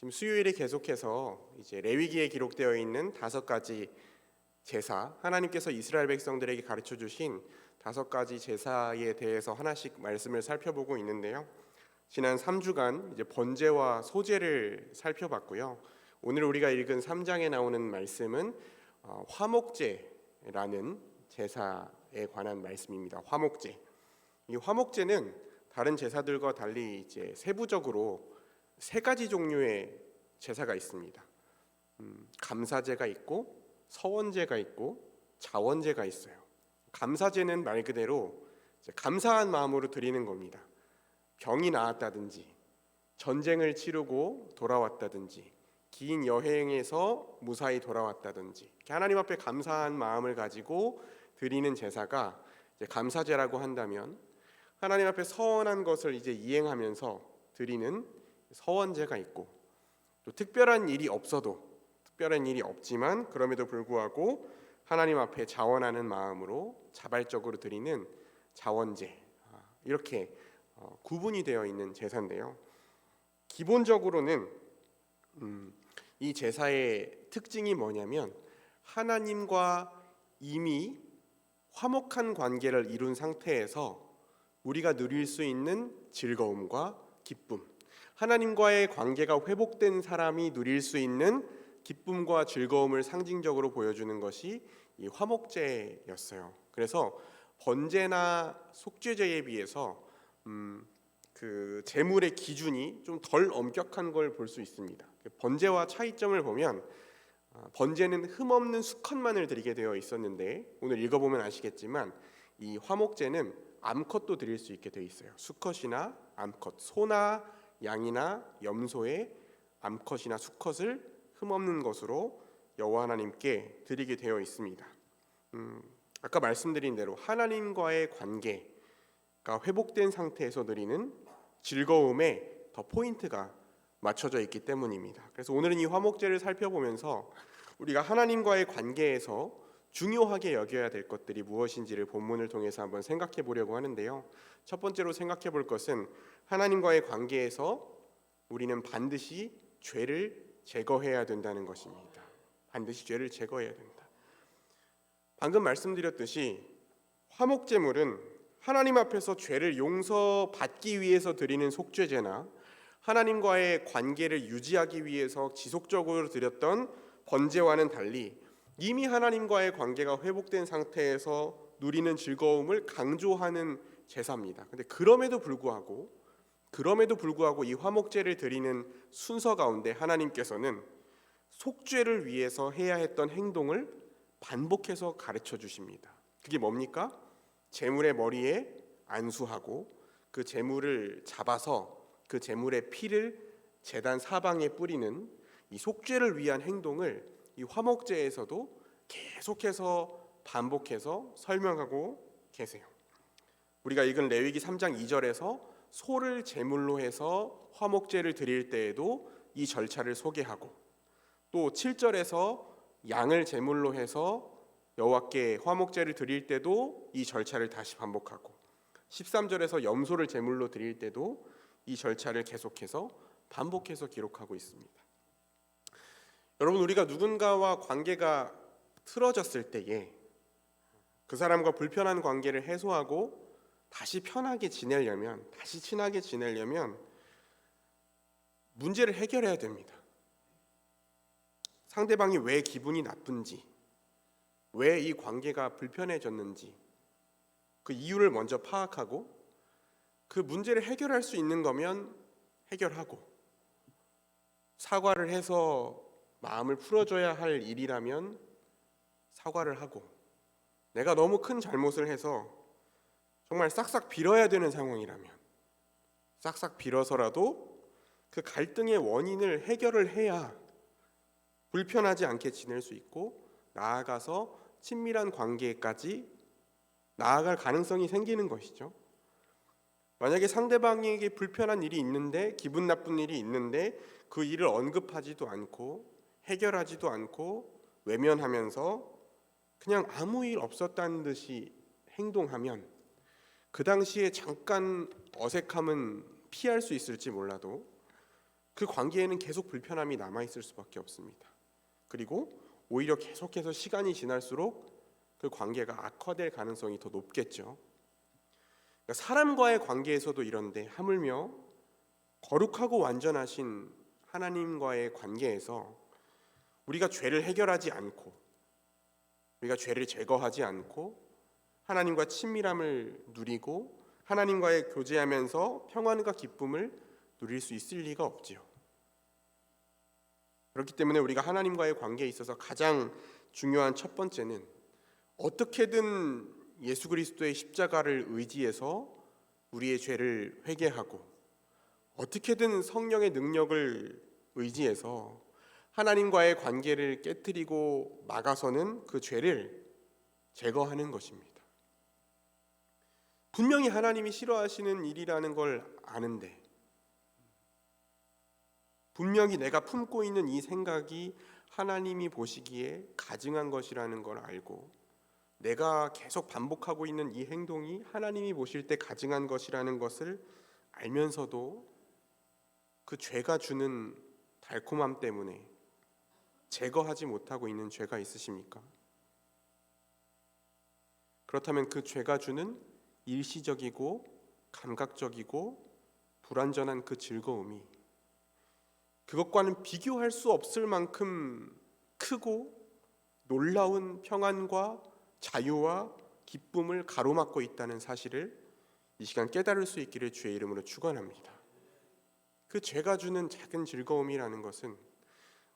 지금 수요일에 계속해서 이제 레위기에 기록되어 있는 5가지 제사, 하나님께서 이스라엘 백성들에게 가르쳐 주신 5가지 제사에 대해서 하나씩 말씀을 살펴보고 있는데요. 지난 3주간 이제 번제와 소제를 살펴봤고요. 오늘 우리가 읽은 3장에 나오는 말씀은 화목제라는 제사에 관한 말씀입니다. 화목제. 이 화목제는 다른 제사들과 달리 이제 세부적으로 3가지 종류의 제사가 있습니다. 감사제가 있고 서원제가 있고 자원제가 있어요. 감사제는 말 그대로 감사한 마음으로 드리는 겁니다. 병이 나았다든지 전쟁을 치르고 돌아왔다든지 긴 여행에서 무사히 돌아왔다든지 하나님 앞에 감사한 마음을 가지고 드리는 제사가 이제 감사제라고 한다면, 하나님 앞에 서원한 것을 이제 이행하면서 드리는 서원제가 있고, 또 특별한 일이 없지만 그럼에도 불구하고 하나님 앞에 자원하는 마음으로 자발적으로 드리는 자원제, 이렇게 구분이 되어 있는 제사인데요. 기본적으로는 이 제사의 특징이 뭐냐면, 하나님과 이미 화목한 관계를 이룬 상태에서 우리가 누릴 수 있는 즐거움과 기쁨, 하나님과의 관계가 회복된 사람이 누릴 수 있는 기쁨과 즐거움을 상징적으로 보여주는 것이 이 화목제였어요. 그래서 번제나 속죄제에 비해서 그 제물의 기준이 좀 덜 엄격한 걸 볼 수 있습니다. 번제와 차이점을 보면, 번제는 흠없는 수컷만을 드리게 되어 있었는데, 오늘 읽어보면 아시겠지만 이 화목제는 암컷도 드릴 수 있게 되어 있어요. 수컷이나 암컷, 소나 양이나 염소의 암컷이나 수컷을 흠없는 것으로 여호와 하나님께 드리게 되어 있습니다. 아까 말씀드린 대로 하나님과의 관계가 회복된 상태에서 드리는 즐거움에 더 포인트가 맞춰져 있기 때문입니다. 그래서 오늘은 이 화목제를 살펴보면서 우리가 하나님과의 관계에서 중요하게 여겨야 될 것들이 무엇인지를 본문을 통해서 한번 생각해 보려고 하는데요. 첫 번째로 생각해 볼 것은, 하나님과의 관계에서 우리는 반드시 죄를 제거해야 된다는 것입니다. 반드시 죄를 제거해야 된다. 방금 말씀드렸듯이 화목제물은 하나님 앞에서 죄를 용서받기 위해서 드리는 속죄제나 하나님과의 관계를 유지하기 위해서 지속적으로 드렸던 번제와는 달리, 이미 하나님과의 관계가 회복된 상태에서 누리는 즐거움을 강조하는 제사입니다. 근데 그럼에도 불구하고 이 화목제를 드리는 순서 가운데 하나님께서는 속죄를 위해서 해야 했던 행동을 반복해서 가르쳐 주십니다. 그게 뭡니까? 제물의 머리에 안수하고 그 제물을 잡아서 그 제물의 피를 제단 사방에 뿌리는 이 속죄를 위한 행동을 이 화목제에서도 계속해서 반복해서 설명하고 계세요. 우리가 읽은 레위기 3장 2절에서 소를 제물로 해서 화목제를 드릴 때에도 이 절차를 소개하고, 또 7절에서 양을 제물로 해서 여호와께 화목제를 드릴 때도 이 절차를 다시 반복하고, 13절에서 염소를 제물로 드릴 때도 이 절차를 계속해서 반복해서 기록하고 있습니다. 여러분, 우리가 누군가와 관계가 틀어졌을 때에 그 사람과 불편한 관계를 해소하고 다시 편하게 지내려면, 다시 친하게 지내려면 문제를 해결해야 됩니다. 상대방이 왜 기분이 나쁜지, 왜 이 관계가 불편해졌는지 그 이유를 먼저 파악하고, 그 문제를 해결할 수 있는 거면 해결하고, 사과를 해서 마음을 풀어줘야 할 일이라면 사과를 하고, 내가 너무 큰 잘못을 해서 정말 싹싹 빌어야 되는 상황이라면 싹싹 빌어서라도 그 갈등의 원인을 해결을 해야 불편하지 않게 지낼 수 있고, 나아가서 친밀한 관계까지 나아갈 가능성이 생기는 것이죠. 만약에 상대방에게 불편한 일이 있는데, 기분 나쁜 일이 있는데 그 일을 언급하지도 않고 해결하지도 않고 외면하면서 그냥 아무 일 없었다는 듯이 행동하면, 그 당시에 잠깐 어색함은 피할 수 있을지 몰라도 그 관계에는 계속 불편함이 남아있을 수밖에 없습니다. 그리고 오히려 계속해서 시간이 지날수록 그 관계가 악화될 가능성이 더 높겠죠. 그러니까 사람과의 관계에서도 이런데 하물며 거룩하고 완전하신 하나님과의 관계에서 우리가 죄를 해결하지 않고, 우리가 죄를 제거하지 않고 하나님과 친밀함을 누리고 하나님과의 교제하면서 평안과 기쁨을 누릴 수 있을 리가 없지요. 그렇기 때문에 우리가 하나님과의 관계에 있어서 가장 중요한 첫 번째는 어떻게든 예수 그리스도의 십자가를 의지해서 우리의 죄를 회개하고 어떻게든 성령의 능력을 의지해서 하나님과의 관계를 깨트리고 막아서는 그 죄를 제거하는 것입니다. 분명히 하나님이 싫어하시는 일이라는 걸 아는데, 분명히 내가 품고 있는 이 생각이 하나님이 보시기에 가증한 것이라는 걸 알고, 내가 계속 반복하고 있는 이 행동이 하나님이 보실 때 가증한 것이라는 것을 알면서도 그 죄가 주는 달콤함 때문에 제거하지 못하고 있는 죄가 있으십니까? 그렇다면 그 죄가 주는 일시적이고 감각적이고 불완전한 그 즐거움이 그것과는 비교할 수 없을 만큼 크고 놀라운 평안과 자유와 기쁨을 가로막고 있다는 사실을 이 시간 깨달을 수 있기를 주의 이름으로 축원합니다. 그 죄가 주는 작은 즐거움이라는 것은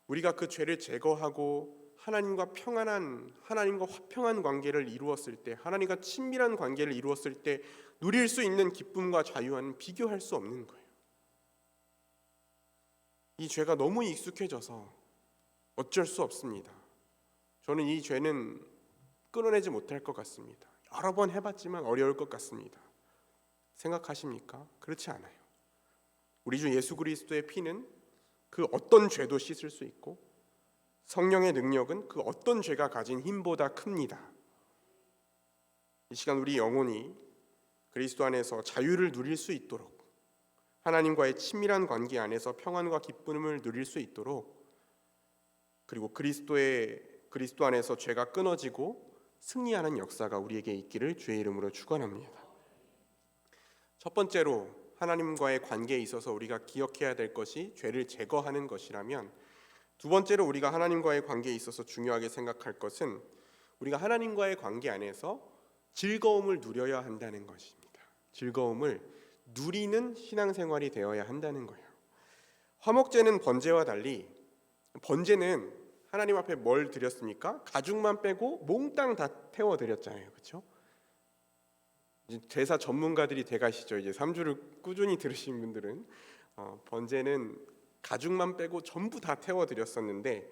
우리가 그 죄를 제거하고 하나님과 화평한 관계를 이루었을 때, 하나님과 친밀한 관계를 이루었을 때 누릴 수 있는 기쁨과 자유와는 비교할 수 없는 거예요. 이 죄가 너무 익숙해져서 어쩔 수 없습니다. 저는 이 죄는 끊어내지 못할 것 같습니다. 여러 번 해봤지만 어려울 것 같습니다. 생각하십니까? 그렇지 않아요. 우리 주 예수 그리스도의 피는 그 어떤 죄도 씻을 수 있고 성령의 능력은 그 어떤 죄가 가진 힘보다 큽니다. 이 시간 우리 영혼이 그리스도 안에서 자유를 누릴 수 있도록, 하나님과의 친밀한 관계 안에서 평안과 기쁨을 누릴 수 있도록, 그리고 그리스도 안에서 죄가 끊어지고 승리하는 역사가 우리에게 있기를 주의 이름으로 축원합니다. 첫 번째로 하나님과의 관계에 있어서 우리가 기억해야 될 것이 죄를 제거하는 것이라면, 두 번째로 우리가 하나님과의 관계에 있어서 중요하게 생각할 것은 우리가 하나님과의 관계 안에서 즐거움을 누려야 한다는 것입니다. 즐거움을 누리는 신앙생활이 되어야 한다는 거예요. 화목제는 번제와 달리, 번제는 하나님 앞에 뭘 드렸습니까? 가죽만 빼고 몽땅 다 태워드렸잖아요. 그렇죠? 제사 전문가들이 돼가시죠. 이제 3주를 꾸준히 들으신 분들은 번제는 가죽만 빼고 전부 다 태워드렸었는데,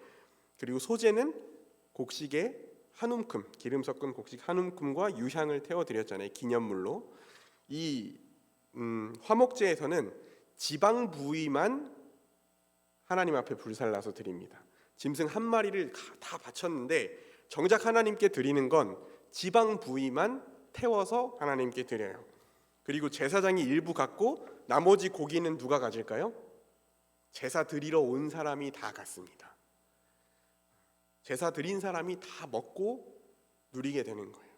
그리고 소제는 곡식에 한 움큼, 기름 섞은 곡식 한 움큼과 유향을 태워드렸잖아요. 기념물로. 이 화목제에서는 지방 부위만 하나님 앞에 불살라서 드립니다. 짐승 한 마리를 다 바쳤는데 정작 하나님께 드리는 건 지방 부위만 태워서 하나님께 드려요. 그리고 제사장이 일부 갖고 나머지 고기는 누가 가질까요? 제사 드리러 온 사람이 다 갖습니다. 제사 드린 사람이 다 먹고 누리게 되는 거예요.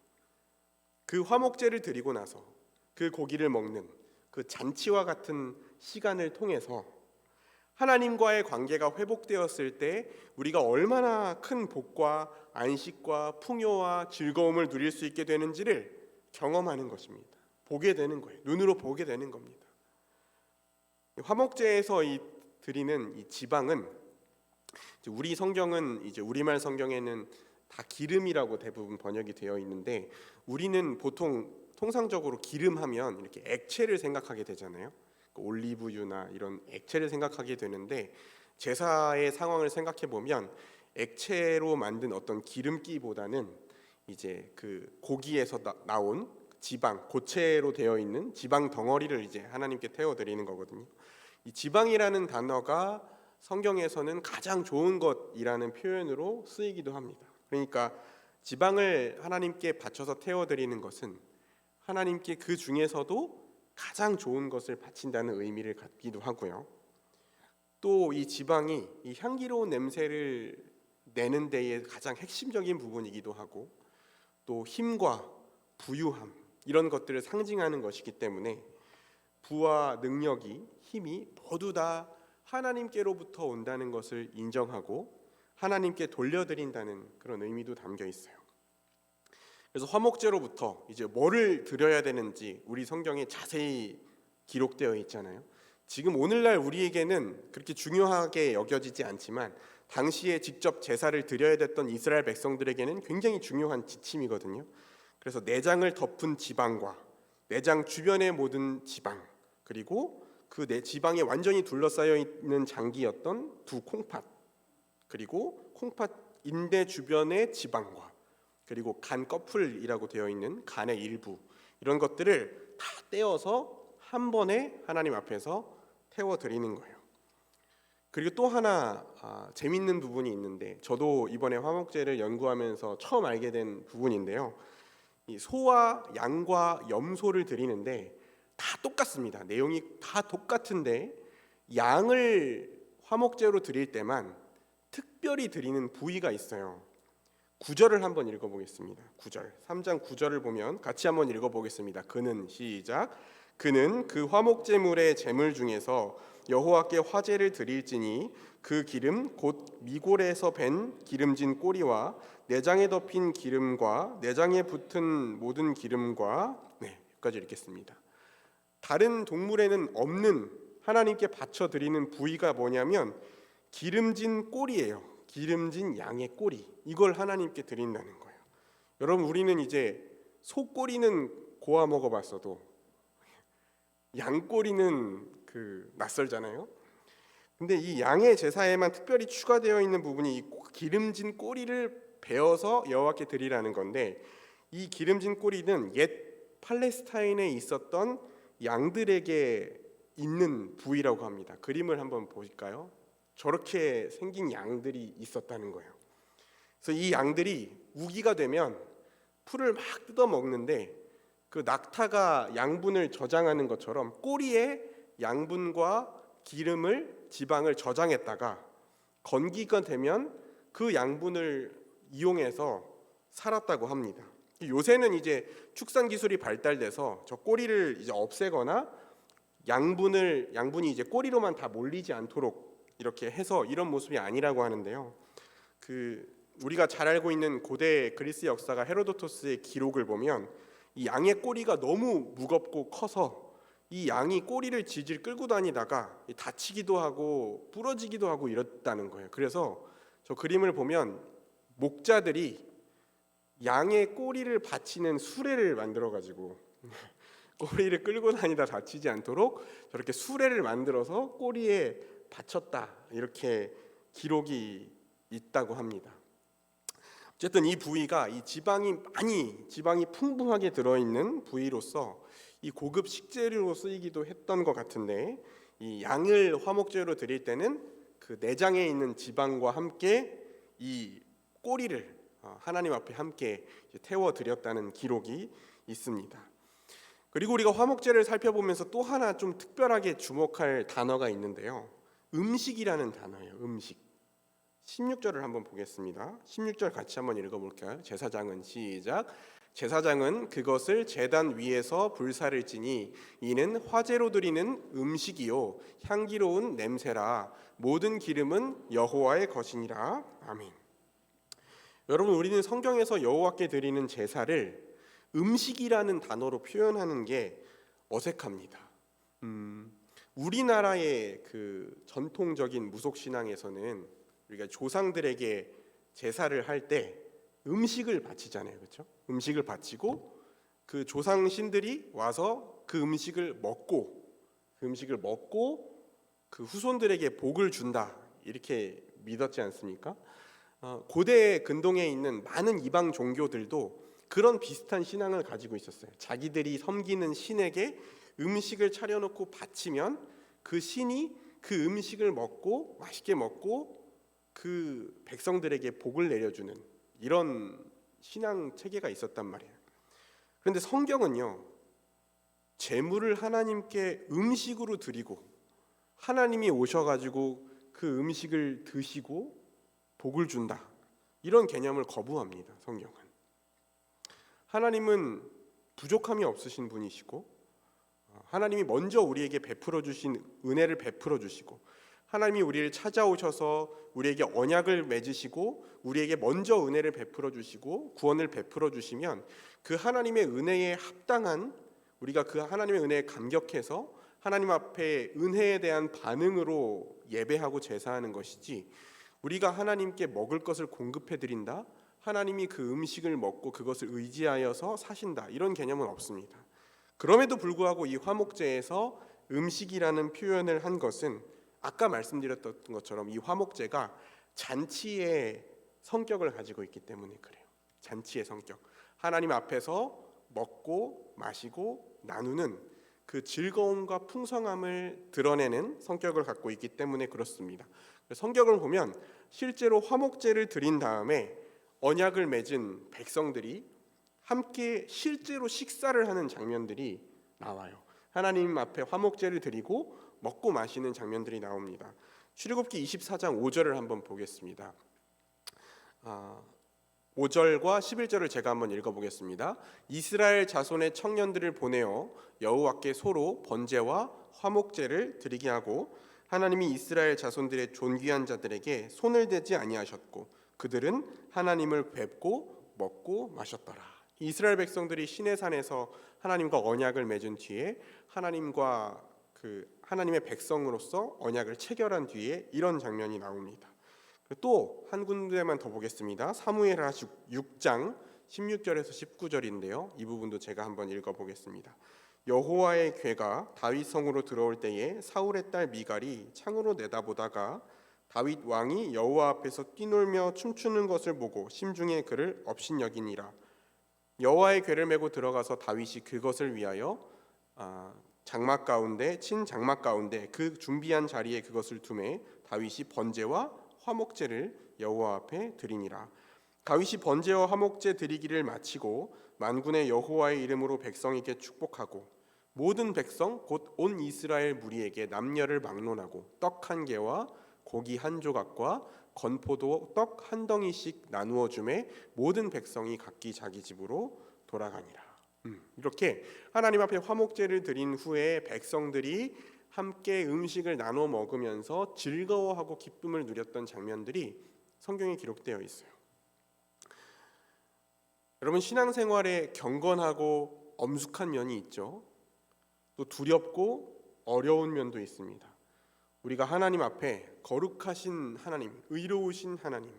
그 화목제를 드리고 나서 그 고기를 먹는 그 잔치와 같은 시간을 통해서 하나님과의 관계가 회복되었을 때 우리가 얼마나 큰 복과 안식과 풍요와 즐거움을 누릴 수 있게 되는지를 경험하는 것입니다. 보게 되는 거예요. 눈으로 보게 되는 겁니다. 화목제에서 드리는 이 지방은, 우리 성경은 이제 우리말 성경에는 다 기름이라고 대부분 번역이 되어 있는데, 우리는 보통 통상적으로 기름하면 이렇게 액체를 생각하게 되잖아요. 올리브유나 이런 액체를 생각하게 되는데, 제사의 상황을 생각해 보면 액체로 만든 어떤 기름기보다는 이제 그 고기에서 나온 지방, 고체로 되어 있는 지방 덩어리를 이제 하나님께 태워 드리는 거거든요. 이 지방이라는 단어가 성경에서는 가장 좋은 것이라는 표현으로 쓰이기도 합니다. 그러니까 지방을 하나님께 바쳐서 태워 드리는 것은 하나님께 그 중에서도 가장 좋은 것을 바친다는 의미를 갖기도 하고요. 또 이 지방이 이 향기로운 냄새를 내는 데에 가장 핵심적인 부분이기도 하고 또 힘과 부유함 이런 것들을 상징하는 것이기 때문에 부와 능력이 힘이 모두 다 하나님께로부터 온다는 것을 인정하고 하나님께 돌려드린다는 그런 의미도 담겨 있어요. 그래서 화목제로부터 이제 뭐를 드려야 되는지 우리 성경에 자세히 기록되어 있잖아요. 지금 오늘날 우리에게는 그렇게 중요하게 여겨지지 않지만 당시에 직접 제사를 드려야 됐던 이스라엘 백성들에게는 굉장히 중요한 지침이거든요. 그래서 내장을 덮은 지방과 내장 주변의 모든 지방, 그리고 그 지방에 완전히 둘러싸여 있는 장기였던 두 콩팥, 그리고 콩팥 인대 주변의 지방과 그리고 간 꺼풀이라고 되어 있는 간의 일부, 이런 것들을 다 떼어서 한 번에 하나님 앞에서 태워 드리는 거예요. 그리고 또 하나 재밌는 부분이 있는데, 저도 이번에 화목제를 연구하면서 처음 알게 된 부분인데요. 이 소와 양과 염소를 드리는데 다 똑같습니다. 내용이 다 똑같은데 양을 화목제로 드릴 때만 특별히 드리는 부위가 있어요. 9절을 한번 읽어보겠습니다. 9절, 3장 9절을 보면 같이 한번 읽어보겠습니다. 그는, 시작. 그는 그 화목제물의 제물 중에서 여호와께 화제를 드릴지니 그 기름 곧 미골에서 밴 기름진 꼬리와 내장에 덮인 기름과 내장에 붙은 모든 기름과, 여기까지 읽겠습니다. 다른 동물에는 없는 하나님께 바쳐 드리는 부위가 뭐냐면 기름진 꼬리예요. 기름진 양의 꼬리, 이걸 하나님께 드린다는 거예요. 여러분, 우리는 이제 소 꼬리는 고아 먹어봤어도 양 꼬리는 낯설잖아요. 근데 이 양의 제사에만 특별히 추가되어 있는 부분이 이 기름진 꼬리를 베어서 여호와께 드리라는 건데, 이 기름진 꼬리는 옛 팔레스타인에 있었던 양들에게 있는 부위라고 합니다. 그림을 한번 보실까요? 저렇게 생긴 양들이 있었다는 거예요. 그래서 이 양들이 우기가 되면 풀을 막 뜯어 먹는데 그 낙타가 양분을 저장하는 것처럼 꼬리에 양분과 기름을, 지방을 저장했다가 건기가 되면 그 양분을 이용해서 살았다고 합니다. 요새는 이제 축산 기술이 발달돼서 저 꼬리를 이제 없애거나 양분이 이제 꼬리로만 다 몰리지 않도록 이렇게 해서 이런 모습이 아니라고 하는데요. 우리가 잘 알고 있는 고대 그리스 역사가 헤로도토스의 기록을 보면 이 양의 꼬리가 너무 무겁고 커서 이 양이 꼬리를 질질 끌고 다니다가 다치기도 하고 부러지기도 하고 이랬다는 거예요. 그래서 저 그림을 보면 목자들이 양의 꼬리를 받치는 수레를 만들어 가지고 꼬리를 끌고 다니다 다치지 않도록 저렇게 수레를 만들어서 꼬리에 받쳤다, 이렇게 기록이 있다고 합니다. 어쨌든 이 부위가 이 지방이 풍부하게 들어있는 부위로서 이 고급 식재료로 쓰이기도 했던 것 같은데, 이 양을 화목제로 드릴 때는 그 내장에 있는 지방과 함께 이 꼬리를 하나님 앞에 함께 태워 드렸다는 기록이 있습니다. 그리고 우리가 화목제를 살펴보면서 또 하나 좀 특별하게 주목할 단어가 있는데요. 음식이라는 단어예요. 음식. 16절을 한번 보겠습니다. 16절 같이 한번 읽어볼까요? 제사장은, 시작. 제사장은 그것을 제단 위에서 불사를 지니 이는 화제로 드리는 음식이요 향기로운 냄새라. 모든 기름은 여호와의 것이니라. 아멘. 여러분, 우리는 성경에서 여호와께 드리는 제사를 음식이라는 단어로 표현하는 게 어색합니다. 우리나라의 전통적인 무속 신앙에서는 우리가 조상들에게 제사를 할 때 음식을 바치잖아요, 그렇죠? 음식을 바치고 그 조상 신들이 와서 그 음식을 먹고 그 후손들에게 복을 준다, 이렇게 믿었지 않습니까? 고대 근동에 있는 많은 이방 종교들도 그런 비슷한 신앙을 가지고 있었어요. 자기들이 섬기는 신에게 음식을 차려놓고 바치면 그 신이 그 음식을 먹고 맛있게 먹고 그 백성들에게 복을 내려주는 이런 신앙 체계가 있었단 말이에요. 그런데 성경은요, 제물을 하나님께 음식으로 드리고 하나님이 오셔가지고 그 음식을 드시고 복을 준다, 이런 개념을 거부합니다. 성경은. 하나님은 부족함이 없으신 분이시고, 하나님이 먼저 우리에게 베풀어 주신 은혜를 베풀어 주시고, 하나님이 우리를 찾아오셔서 우리에게 언약을 맺으시고 우리에게 먼저 은혜를 베풀어 주시고 구원을 베풀어 주시면, 그 하나님의 은혜에 합당한, 우리가 그 하나님의 은혜에 감격해서 하나님 앞에 은혜에 대한 반응으로 예배하고 제사하는 것이지, 우리가 하나님께 먹을 것을 공급해 드린다, 하나님이 그 음식을 먹고 그것을 의지하여서 사신다, 이런 개념은 없습니다. 그럼에도 불구하고 이 화목제에서 음식이라는 표현을 한 것은, 아까 말씀드렸던 것처럼 이 화목제가 잔치의 성격을 가지고 있기 때문에 그래요. 잔치의 성격, 하나님 앞에서 먹고 마시고 나누는 그 즐거움과 풍성함을 드러내는 성격을 갖고 있기 때문에 그렇습니다. 성경을 보면 실제로 화목제를 드린 다음에 언약을 맺은 백성들이 함께 실제로 식사를 하는 장면들이 나와요. 하나님 앞에 화목제를 드리고 먹고 마시는 장면들이 나옵니다. 출애굽기 24장 5절을 한번 보겠습니다. 5절과 11절을 제가 한번 읽어보겠습니다. 이스라엘 자손의 청년들을 보내어 여호와께 소로 번제와 화목제를 드리게 하고, 하나님이 이스라엘 자손들의 존귀한 자들에게 손을 대지 아니하셨고 그들은 하나님을 뵙고 먹고 마셨더라. 이스라엘 백성들이 시내산에서 하나님과 언약을 맺은 뒤에 하나님과 하나님의 백성으로서 언약을 체결한 뒤에 이런 장면이 나옵니다. 또 한 군데만 더 보겠습니다. 사무엘하 6장 16절에서 19절인데요. 이 부분도 제가 한번 읽어보겠습니다. 여호와의 궤가 다윗 성으로 들어올 때에 사울의 딸 미갈이 창으로 내다보다가 다윗 왕이 여호와 앞에서 뛰놀며 춤추는 것을 보고 심중에 그를 업신여기니라. 여호와의 궤를 메고 들어가서 다윗이 그것을 위하여 장막 가운데 친 장막 가운데 그 준비한 자리에 그것을 두매 다윗이 번제와 화목제를 여호와 앞에 드리니라. 다윗이 번제와 화목제 드리기를 마치고 만군의 여호와의 이름으로 백성에게 축복하고 모든 백성 곧 온 이스라엘 무리에게 남녀를 막론하고 떡 한 개와 고기 한 조각과 건포도 떡 한 덩이씩 나누어 주매 모든 백성이 각기 자기 집으로 돌아가니라. 이렇게 하나님 앞에 화목제를 드린 후에 백성들이 함께 음식을 나눠 먹으면서 즐거워하고 기쁨을 누렸던 장면들이 성경에 기록되어 있어요. 여러분, 신앙생활에 경건하고 엄숙한 면이 있죠. 또 두렵고 어려운 면도 있습니다. 우리가 하나님 앞에 거룩하신 하나님, 의로우신 하나님,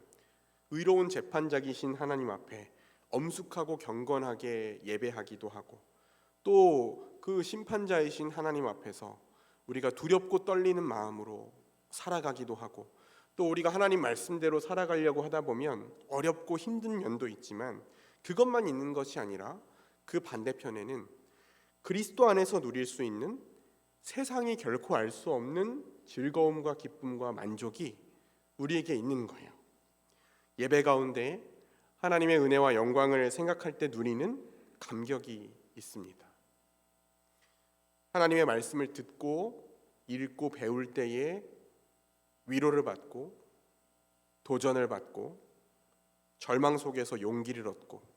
의로운 재판장이신 하나님 앞에 엄숙하고 경건하게 예배하기도 하고, 또 그 심판자이신 하나님 앞에서 우리가 두렵고 떨리는 마음으로 살아가기도 하고, 또 우리가 하나님 말씀대로 살아가려고 하다 보면 어렵고 힘든 면도 있지만, 그것만 있는 것이 아니라 그 반대편에는 그리스도 안에서 누릴 수 있는 세상이 결코 알 수 없는 즐거움과 기쁨과 만족이 우리에게 있는 거예요. 예배 가운데 하나님의 은혜와 영광을 생각할 때 누리는 감격이 있습니다. 하나님의 말씀을 듣고 읽고 배울 때에 위로를 받고 도전을 받고 절망 속에서 용기를 얻고,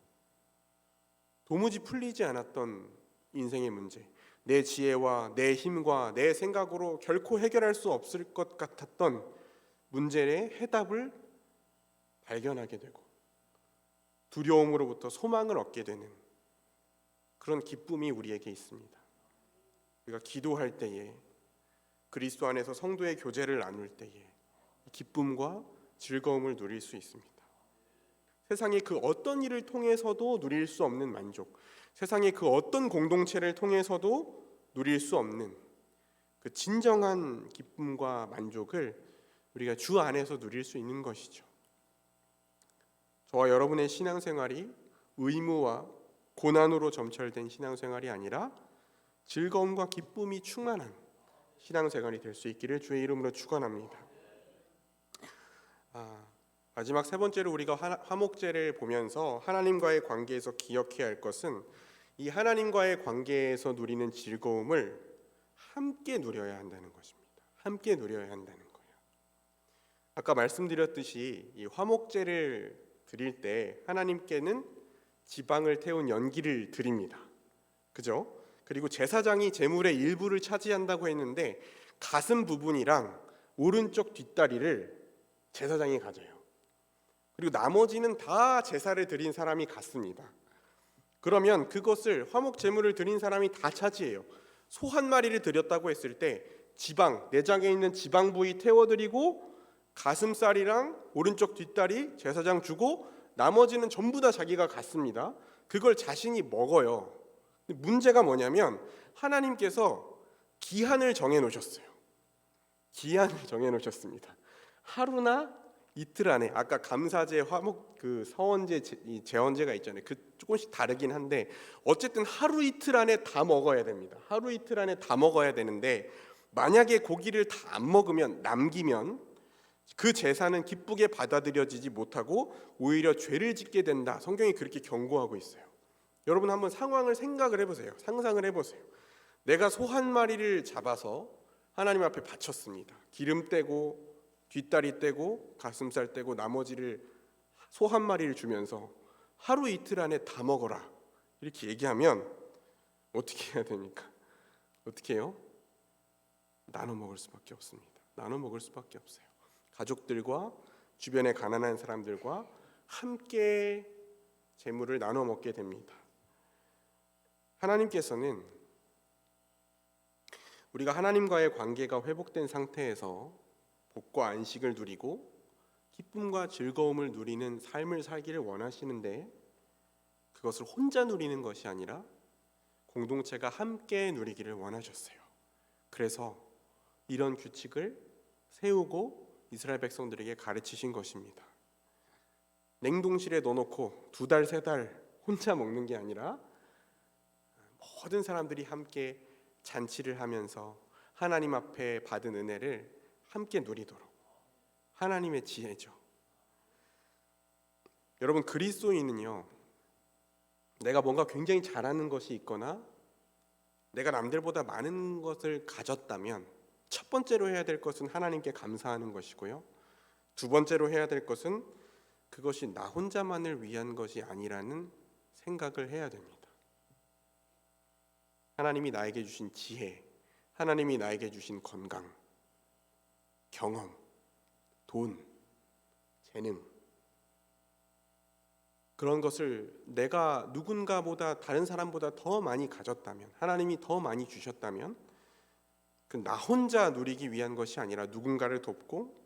도무지 풀리지 않았던 인생의 문제, 내 지혜와 내 힘과 내 생각으로 결코 해결할 수 없을 것 같았던 문제의 해답을 발견하게 되고 두려움으로부터 소망을 얻게 되는 그런 기쁨이 우리에게 있습니다. 우리가 기도할 때에, 그리스도 안에서 성도의 교제를 나눌 때에 기쁨과 즐거움을 누릴 수 있습니다. 세상의 그 어떤 일을 통해서도 누릴 수 없는 만족, 세상의 그 어떤 공동체를 통해서도 누릴 수 없는 그 진정한 기쁨과 만족을 우리가 주 안에서 누릴 수 있는 것이죠. 저와 여러분의 신앙생활이 의무와 고난으로 점철된 신앙생활이 아니라 즐거움과 기쁨이 충만한 신앙생활이 될 수 있기를 주의 이름으로 축원합니다. 마지막 세 번째로 우리가 화목제를 보면서 하나님과의 관계에서 기억해야 할 것은, 이 하나님과의 관계에서 누리는 즐거움을 함께 누려야 한다는 것입니다. 함께 누려야 한다는 거예요. 아까 말씀드렸듯이 이 화목제를 드릴 때 하나님께는 지방을 태운 연기를 드립니다. 그죠? 그리고 제사장이 제물의 일부를 차지한다고 했는데 가슴 부분이랑 오른쪽 뒷다리를 제사장이 가져요. 그리고 나머지는 다 제사를 드린 사람이 갖습니다. 그러면 그것을 화목 제물을 드린 사람이 다 차지해요. 소 한 마리를 드렸다고 했을 때 지방, 내장에 있는 지방 부위 태워드리고 가슴살이랑 오른쪽 뒷다리 제사장 주고 나머지는 전부 다 자기가 갖습니다. 그걸 자신이 먹어요. 문제가 뭐냐면 하나님께서 기한을 정해 놓으셨어요. 기한을 정해 놓으셨습니다. 하루나 이틀 안에, 아까 감사제, 화목, 그 서원제, 제헌제가 있잖아요. 그 조금씩 다르긴 한데 어쨌든 하루 이틀 안에 다 먹어야 됩니다. 하루 이틀 안에 다 먹어야 되는데 만약에 고기를 다 안 먹으면, 남기면 그 제사는 기쁘게 받아들여지지 못하고 오히려 죄를 짓게 된다. 성경이 그렇게 경고하고 있어요. 여러분 한번 상황을 생각을 해보세요. 상상을 해보세요. 내가 소 한 마리를 잡아서 하나님 앞에 바쳤습니다. 기름 떼고 뒷다리 떼고 가슴살 떼고 나머지를 소 한 마리를 주면서 하루 이틀 안에 다 먹어라 이렇게 얘기하면 어떻게 해야 됩니까? 어떻게 해요? 나눠 먹을 수밖에 없습니다. 나눠 먹을 수밖에 없어요. 가족들과 주변의 가난한 사람들과 함께 재물을 나눠 먹게 됩니다. 하나님께서는 우리가 하나님과의 관계가 회복된 상태에서 복과 안식을 누리고 기쁨과 즐거움을 누리는 삶을 살기를 원하시는데 그것을 혼자 누리는 것이 아니라 공동체가 함께 누리기를 원하셨어요. 그래서 이런 규칙을 세우고 이스라엘 백성들에게 가르치신 것입니다. 냉동실에 넣어놓고 2달, 3달 혼자 먹는 게 아니라 모든 사람들이 함께 잔치를 하면서 하나님 앞에 받은 은혜를 함께 누리도록, 하나님의 지혜죠. 여러분, 그리스도인은요, 내가 뭔가 굉장히 잘하는 것이 있거나 내가 남들보다 많은 것을 가졌다면 첫 번째로 해야 될 것은 하나님께 감사하는 것이고요, 두 번째로 해야 될 것은 그것이 나 혼자만을 위한 것이 아니라는 생각을 해야 됩니다. 하나님이 나에게 주신 지혜, 하나님이 나에게 주신 건강, 경험, 돈, 재능, 그런 것을 내가 누군가보다, 다른 사람보다 더 많이 가졌다면, 하나님이 더 많이 주셨다면 그 나 혼자 누리기 위한 것이 아니라 누군가를 돕고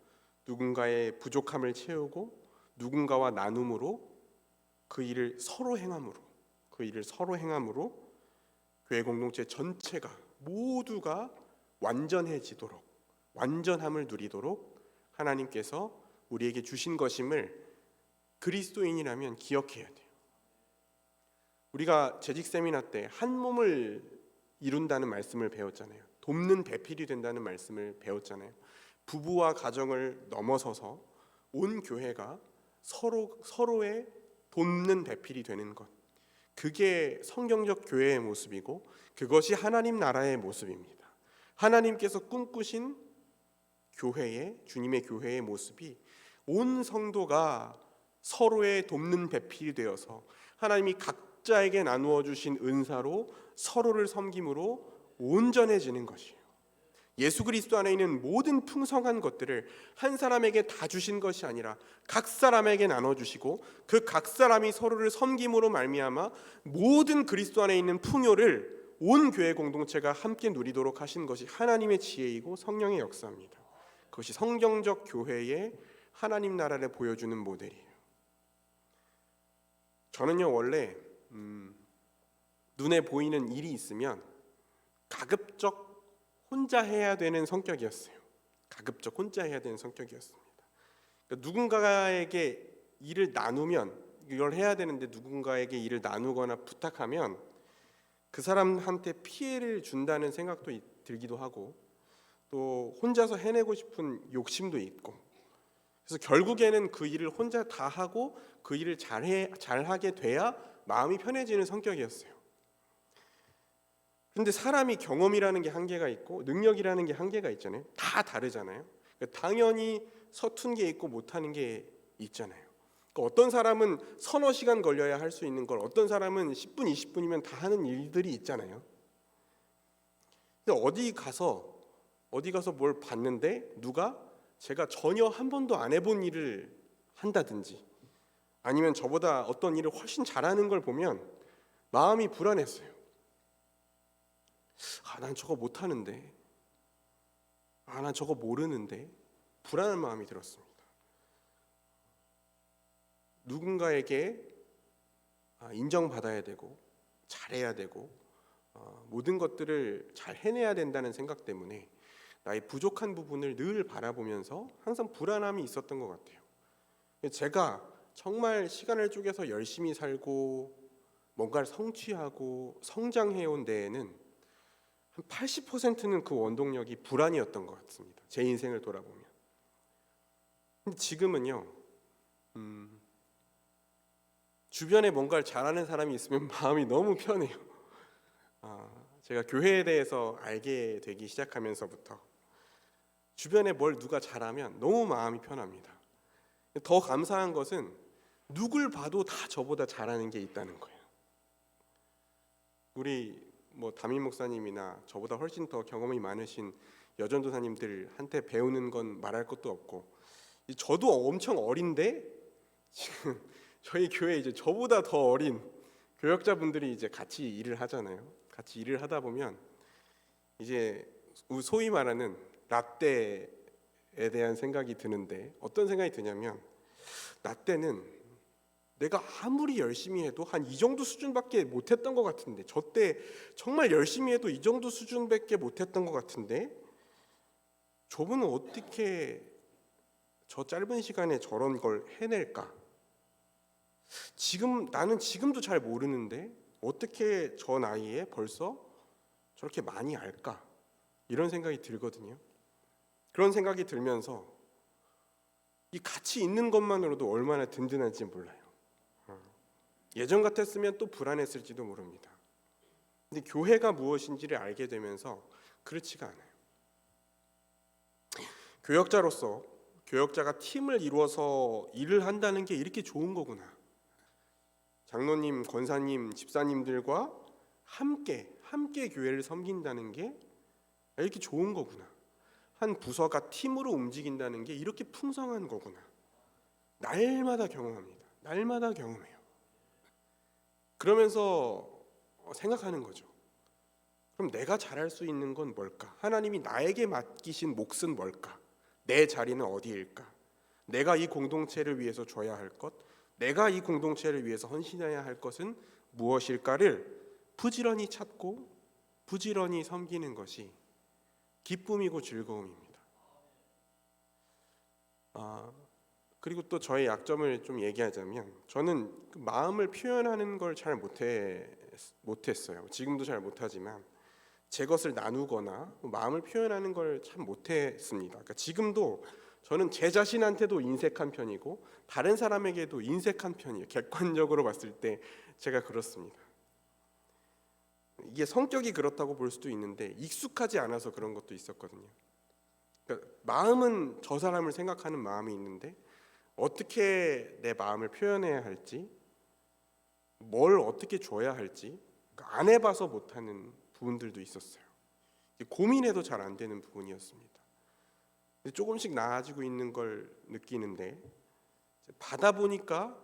누군가의 부족함을 채우고 누군가와 나눔으로 그 일을 서로 행함으로 교회 공동체 전체가 모두가 완전해지도록, 완전함을 누리도록 하나님께서 우리에게 주신 것임을 그리스도인이라면 기억해야 돼요. 우리가 재직 세미나 때 한 몸을 이룬다는 말씀을 배웠잖아요. 돕는 배필이 된다는 말씀을 배웠잖아요. 부부와 가정을 넘어서서 온 교회가 서로의 돕는 배필이 되는 것, 그게 성경적 교회의 모습이고 그것이 하나님 나라의 모습입니다. 하나님께서 꿈꾸신 교회의, 주님의 교회의 모습이 온 성도가 서로의 돕는 배필이 되어서 하나님이 각자에게 나누어 주신 은사로 서로를 섬김으로 온전해지는 것이에요. 예수 그리스도 안에 있는 모든 풍성한 것들을 한 사람에게 다 주신 것이 아니라 각 사람에게 나눠주시고 그 각 사람이 서로를 섬김으로 말미암아 모든 그리스도 안에 있는 풍요를 온 교회 공동체가 함께 누리도록 하신 것이 하나님의 지혜이고 성령의 역사입니다. 그것이 성경적 교회의 하나님 나라를 보여주는 모델이에요. 저는요, 원래 눈에 보이는 일이 있으면 가급적 혼자 해야 되는 성격이었어요. 가급적 혼자 해야 되는 성격이었습니다. 그러니까 누군가에게 일을 나누면, 이걸 해야 되는데 누군가에게 일을 나누거나 부탁하면 그 사람한테 피해를 준다는 생각도 들기도 하고 또 혼자서 해내고 싶은 욕심도 있고, 그래서 결국에는 그 일을 혼자 다 하고 그 일을 잘하게 돼야 마음이 편해지는 성격이었어요. 그런데 사람이 경험이라는 게 한계가 있고 능력이라는 게 한계가 있잖아요. 다 다르잖아요. 그러니까 당연히 서툰 게 있고 못하는 게 있잖아요. 그러니까 어떤 사람은 서너 시간 걸려야 할 수 있는 걸 어떤 사람은 10분, 20분이면 다 하는 일들이 있잖아요. 근데 어디 가서 뭘 봤는데 누가 제가 전혀 한 번도 안 해본 일을 한다든지 아니면 저보다 어떤 일을 훨씬 잘하는 걸 보면 마음이 불안했어요. 난 저거 못하는데, 난 저거 모르는데, 불안한 마음이 들었습니다. 누군가에게 인정받아야 되고 잘해야 되고 모든 것들을 잘 해내야 된다는 생각 때문에 나의 부족한 부분을 늘 바라보면서 항상 불안함이 있었던 것 같아요. 제가 정말 시간을 쪼개서 열심히 살고 뭔가를 성취하고 성장해온 데에는 한 80%는 그 원동력이 불안이었던 것 같습니다. 제 인생을 돌아보면. 근데 지금은요, 주변에 뭔가를 잘하는 사람이 있으면 마음이 너무 편해요. 제가 교회에 대해서 알게 되기 시작하면서부터 주변에 뭘 누가 잘하면 너무 마음이 편합니다. 더 감사한 것은 누굴 봐도 다 저보다 잘하는 게 있다는 거예요. 우리 담임 목사님이나 저보다 훨씬 더 경험이 많으신 여전도사님들한테 배우는 건 말할 것도 없고, 저도 엄청 어린데 지금 저희 교회 이제 저보다 더 어린 교역자분들이 이제 같이 일을 하잖아요. 같이 일을 하다 보면 이제 소위 말하는 라떼에 대한 생각이 드는데, 어떤 생각이 드냐면 라떼는 내가 아무리 열심히 해도 한 이 정도 수준밖에 못했던 것 같은데, 저 때 정말 열심히 해도 이 정도 수준밖에 못했던 것 같은데 저분은 어떻게 저 짧은 시간에 저런 걸 해낼까? 나는 지금도 잘 모르는데 어떻게 저 나이에 벌써 저렇게 많이 알까? 이런 생각이 들거든요. 그런 생각이 들면서 이 같이 있는 것만으로도 얼마나 든든한지 몰라요. 예전 같았으면 또 불안했을지도 모릅니다. 근데 교회가 무엇인지를 알게 되면서 그렇지가 않아요. 교역자로서 교역자가 팀을 이루어서 일을 한다는 게 이렇게 좋은 거구나. 장로님, 권사님, 집사님들과 함께 교회를 섬긴다는 게 이렇게 좋은 거구나. 한 부서가 팀으로 움직인다는 게 이렇게 풍성한 거구나. 날마다 경험합니다. 날마다 경험해요. 그러면서 생각하는 거죠. 그럼 내가 잘할 수 있는 건 뭘까? 하나님이 나에게 맡기신 몫은 뭘까? 내 자리는 어디일까? 내가 이 공동체를 위해서 줘야 할 것, 내가 이 공동체를 위해서 헌신해야 할 것은 무엇일까를 부지런히 찾고 부지런히 섬기는 것이 기쁨이고 즐거움입니다. 그리고 또 저의 약점을 좀 얘기하자면, 저는 그 마음을 표현하는 걸 잘 못했어요. 지금도 잘 못하지만 제 것을 나누거나 마음을 표현하는 걸 참 못했습니다. 그러니까 지금도 저는 제 자신한테도 인색한 편이고 다른 사람에게도 인색한 편이에요. 객관적으로 봤을 때 제가 그렇습니다. 이게 성격이 그렇다고 볼 수도 있는데 익숙하지 않아서 그런 것도 있었거든요. 그러니까 마음은 저 사람을 생각하는 마음이 있는데 어떻게 내 마음을 표현해야 할지, 뭘 어떻게 줘야 할지 안 해봐서 못하는 부분들도 있었어요. 고민해도 잘 안 되는 부분이었습니다. 조금씩 나아지고 있는 걸 느끼는데 받아 보니까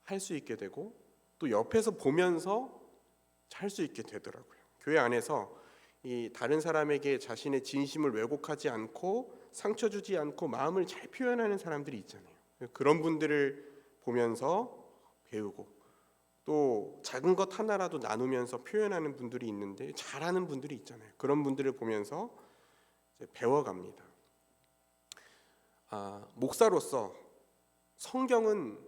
할 수 있게 되고 또 옆에서 보면서 할 수 있게 되더라고요. 교회 안에서 이 다른 사람에게 자신의 진심을 왜곡하지 않고 상처 주지 않고 마음을 잘 표현하는 사람들이 있잖아요. 그런 분들을 보면서 배우고, 또 작은 것 하나라도 나누면서 표현하는 분들이 있는데 잘하는 분들이 있잖아요. 그런 분들을 보면서 이제 배워갑니다. 목사로서 성경은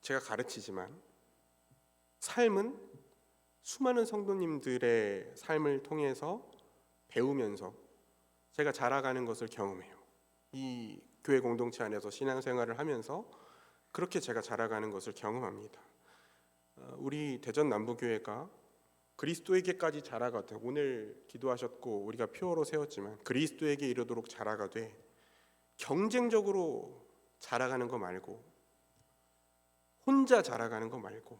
제가 가르치지만 삶은 수많은 성도님들의 삶을 통해서 배우면서 제가 자라가는 것을 경험해요. 이 교회 공동체 안에서 신앙생활을 하면서 그렇게 제가 자라가는 것을 경험합니다. 우리 대전 남부교회가 그리스도에게까지 자라가되, 오늘 기도하셨고 우리가 표어로 세웠지만 그리스도에게 이르도록 자라가되 경쟁적으로 자라가는 거 말고, 혼자 자라가는 거 말고,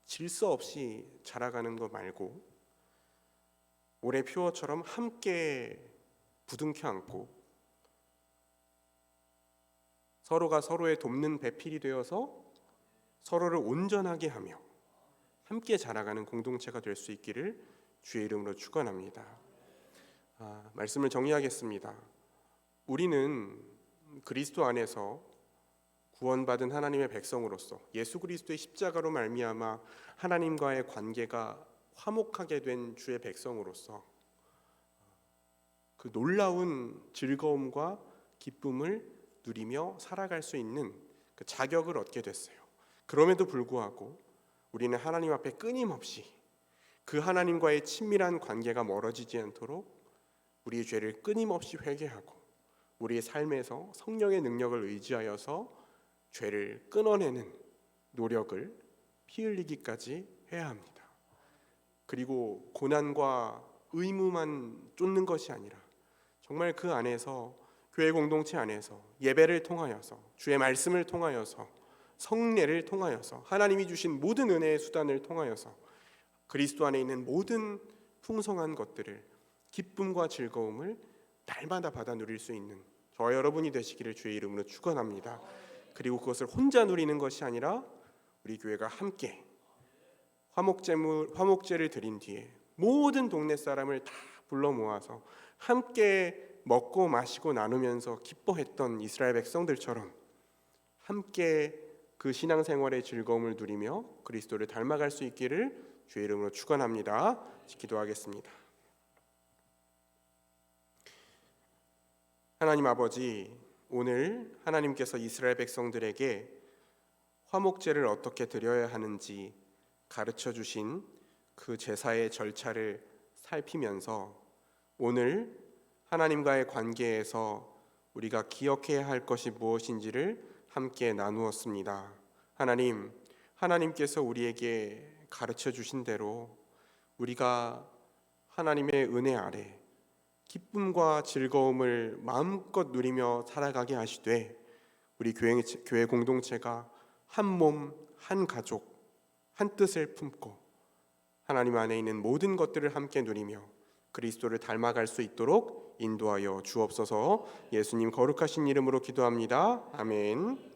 질서 없이 자라가는 거 말고, 올해 표어처럼 함께 부둥켜 안고 서로가 서로의 돕는 배필이 되어서 서로를 온전하게 하며 함께 자라가는 공동체가 될 수 있기를 주의 이름으로 축원합니다. 말씀을 정리하겠습니다. 우리는 그리스도 안에서 구원받은 하나님의 백성으로서 예수 그리스도의 십자가로 말미암아 하나님과의 관계가 화목하게 된 주의 백성으로서 그 놀라운 즐거움과 기쁨을 누리며 살아갈 수 있는 그 자격을 얻게 됐어요. 그럼에도 불구하고 우리는 하나님 앞에 끊임없이 그 하나님과의 친밀한 관계가 멀어지지 않도록 우리의 죄를 끊임없이 회개하고 우리의 삶에서 성령의 능력을 의지하여서 죄를 끊어내는 노력을 피 흘리기까지 해야 합니다. 그리고 고난과 의무만 쫓는 것이 아니라 정말 그 안에서 교회 공동체 안에서 예배를 통하여서 주의 말씀을 통하여서 성례를 통하여서 하나님이 주신 모든 은혜의 수단을 통하여서 그리스도 안에 있는 모든 풍성한 것들을 기쁨과 즐거움을 날마다 받아 누릴 수 있는 저와 여러분이 되시기를 주의 이름으로 축원합니다. 그리고 그것을 혼자 누리는 것이 아니라 우리 교회가 함께 화목제를 드린 뒤에 모든 동네 사람을 다 불러 모아서 함께 먹고 마시고 나누면서 기뻐했던 이스라엘 백성들처럼 함께 그 신앙생활의 즐거움을 누리며 그리스도를 닮아갈 수 있기를 주의 이름으로 축원합니다. 기도하겠습니다. 하나님 아버지, 오늘 하나님께서 이스라엘 백성들에게 화목제를 어떻게 드려야 하는지 가르쳐 주신 그 제사의 절차를 살피면서 오늘 하나님과의 관계에서 우리가 기억해야 할 것이 무엇인지를 함께 나누었습니다. 하나님께서 우리에게 가르쳐 주신 대로 우리가 하나님의 은혜 아래 기쁨과 즐거움을 마음껏 누리며 살아가게 하시되 우리 교회 공동체가 한 몸, 한 가족, 한 뜻을 품고 하나님 안에 있는 모든 것들을 함께 누리며 그리스도를 닮아갈 수 있도록 인도하여 주옵소서. 예수님 거룩하신 이름으로 기도합니다. 아멘.